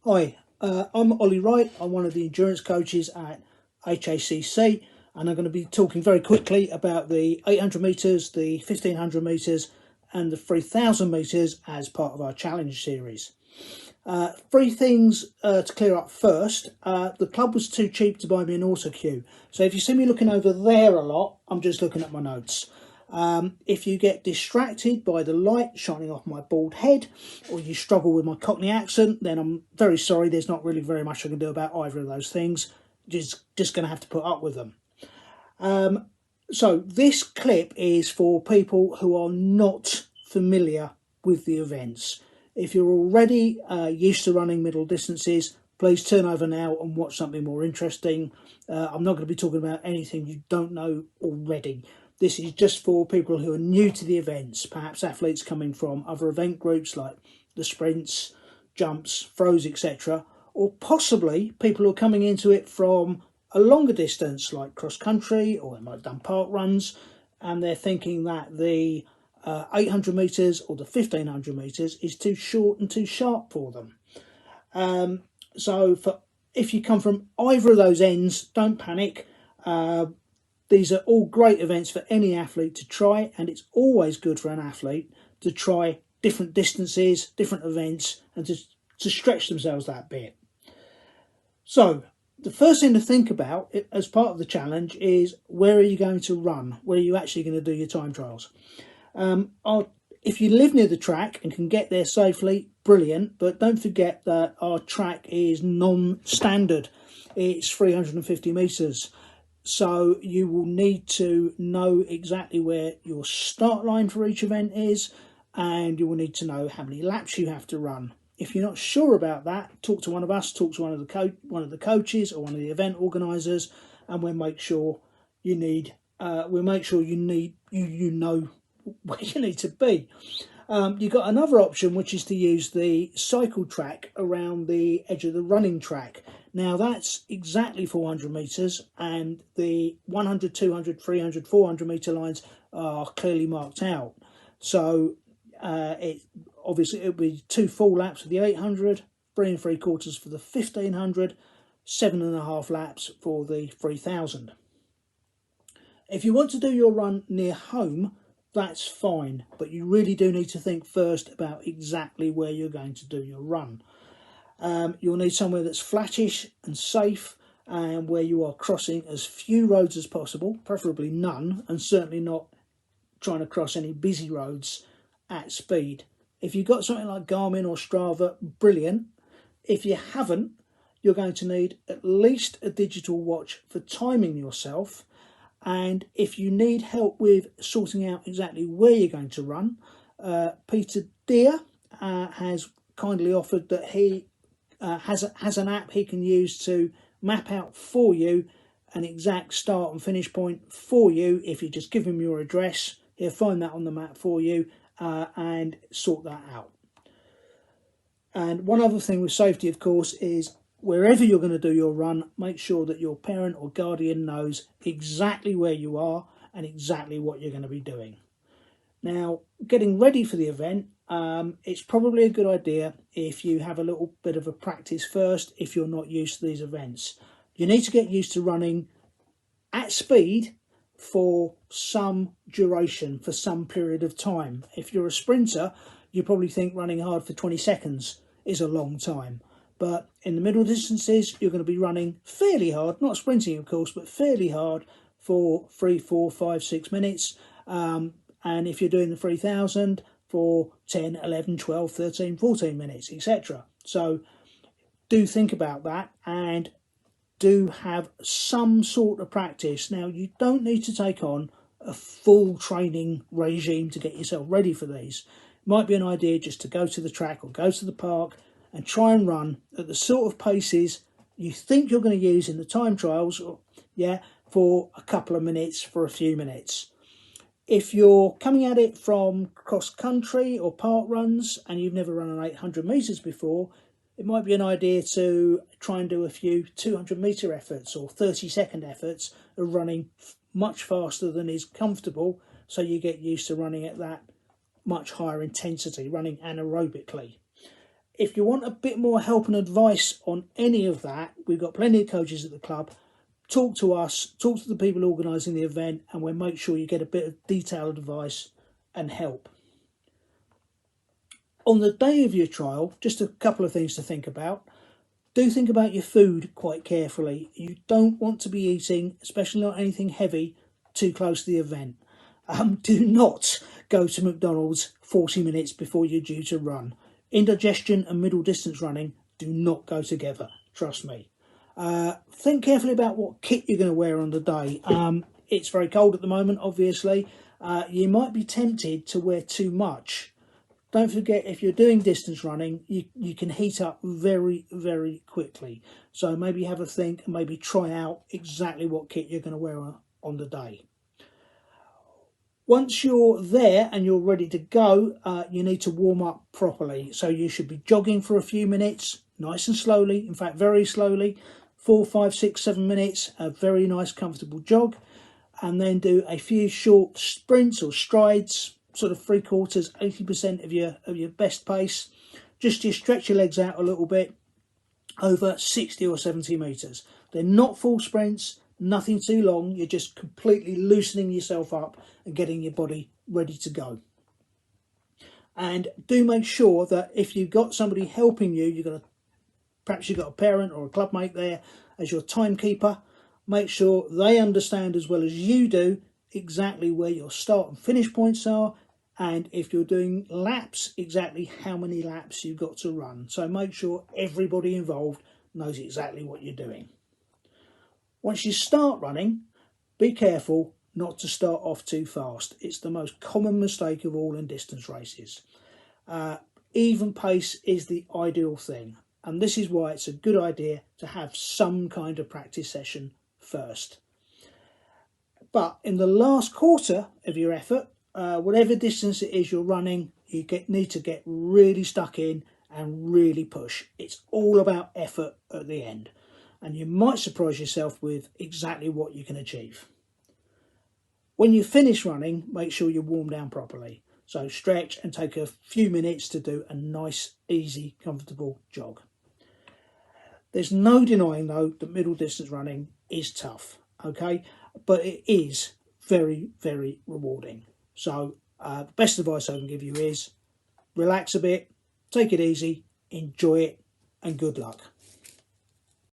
Hi, I'm Ollie Wright. I'm one of the endurance coaches at HACC, and I'm going to be talking very quickly about the 800 metres, the 1500 metres, and the 3000 metres as part of our challenge series. Three things to clear up first. The club was too cheap to buy me an auto cue, so if you see me looking over there a lot, I'm just looking at my notes. If you get distracted by the light shining off my bald head, or you struggle with my Cockney accent, then I'm very sorry. There's not really very much I can do about either of those things. Just going to have to put up with them. So this clip is for people who are not familiar with the events. If you're already used to running middle distances, please turn over now and watch something more interesting. I'm not going to be talking about anything you don't know already. This is just for people who are new to the events, perhaps athletes coming from other event groups like the sprints, jumps, throws, etc. Or possibly people who are coming into it from a longer distance like cross country, or they might have done park runs, and they're thinking that the 800 metres or the 1500 metres is too short and too sharp for them. If you come from either of those ends, don't panic. These are all great events for any athlete to try, and it's always good for an athlete to try different distances, different events, and to stretch themselves that bit. So the first thing to think about as part of the challenge is, where are you going to run? Where are you actually going to do your time trials? If you live near the track and can get there safely, brilliant, but don't forget that our track is non-standard. It's 350 metres. So you will need to know exactly where your start line for each event is, and you will need to know how many laps you have to run. If you're not sure about that, talk to one of us, talk to one of the coaches or one of the event organisers, and we'll make sure you know where you need to be. You've got another option, which is to use the cycle track around the edge of the running track. Now that's exactly 400 metres, and the 100, 200, 300, 400 metre lines are clearly marked out. So it'll be 2 full laps for the 800, 3 3/4 for the 1500, 7.5 laps for the 3000. If you want to do your run near home, that's fine, but you really do need to think first about exactly where you're going to do your run. You'll need somewhere that's flattish and safe, and where you are crossing as few roads as possible, preferably none, and certainly not trying to cross any busy roads at speed. If you've got something like Garmin or Strava, brilliant. If you haven't, you're going to need at least a digital watch for timing yourself. And if you need help with sorting out exactly where you're going to run, Peter Deere has kindly offered that he has an app he can use to map out for you an exact start and finish point for you. If you just give him your address, he'll find that on the map for you and sort that out. And one other thing with safety, of course, is wherever you're going to do your run, make sure that your parent or guardian knows exactly where you are and exactly what you're going to be doing. Now, getting ready for the event, it's probably a good idea if you have a little bit of a practice first if you're not used to these events. You need to get used to running at speed for some duration, for some period of time. If you're a sprinter, you probably think running hard for 20 seconds is a long time. But in the middle distances, you're going to be running fairly hard, not sprinting, of course, but fairly hard for 3, 4, 5, 6 minutes. And if you're doing the 3000, for 10, 11, 12, 13, 14 minutes, etc. So do think about that and do have some sort of practice. Now, you don't need to take on a full training regime to get yourself ready for these. It might be an idea just to go to the track or go to the park and try and run at the sort of paces you think you're going to use in the time trials, for a couple of minutes, for a few minutes. If you're coming at it from cross country or park runs and you've never run an 800 metres before, it might be an idea to try and do a few 200 metre efforts or 30-second efforts of running much faster than is comfortable, so you get used to running at that much higher intensity, running anaerobically. If you want a bit more help and advice on any of that, we've got plenty of coaches at the club. Talk to us, talk to the people organising the event, and we'll make sure you get a bit of detailed advice and help. On the day of your trial, just a couple of things to think about. Do think about your food quite carefully. You don't want to be eating, especially not anything heavy, too close to the event. Do not go to McDonald's 40 minutes before you're due to run. Indigestion and middle distance running do not go together, trust me. Think carefully about what kit you're going to wear on the day. It's very cold at the moment, obviously. You might be tempted to wear too much. Don't forget, if you're doing distance running, you can heat up very, very quickly. So maybe have a think and maybe try out exactly what kit you're going to wear on the day. Once you're there and you're ready to go, you need to warm up properly. So you should be jogging for a few minutes, nice and slowly, in fact, very slowly, 4, 5, 6, 7 minutes, a very nice, comfortable jog, and then do a few short sprints or strides, sort of 3/4, 80% of your best pace, just to stretch your legs out a little bit over 60 or 70 metres. They're not full sprints, nothing too long. You're just completely loosening yourself up and getting your body ready to go. And do make sure that if you've got somebody helping you, perhaps you've got a parent or a clubmate there as your timekeeper, make sure they understand as well as you do exactly where your start and finish points are, and if you're doing laps, exactly how many laps you've got to run. So make sure everybody involved knows exactly what you're doing. Once you start running, be careful not to start off too fast. It's the most common mistake of all in distance races. Even pace is the ideal thing, and this is why it's a good idea to have some kind of practice session first. But in the last quarter of your effort, whatever distance it is you're running, you need to get really stuck in and really push. It's all about effort at the end, and you might surprise yourself with exactly what you can achieve. When you finish running, make sure you warm down properly. So stretch and take a few minutes to do a nice, easy, comfortable jog. There's no denying, though, that middle distance running is tough, okay? But it is very, very rewarding. So the best advice I can give you is relax a bit, take it easy, enjoy it, and good luck.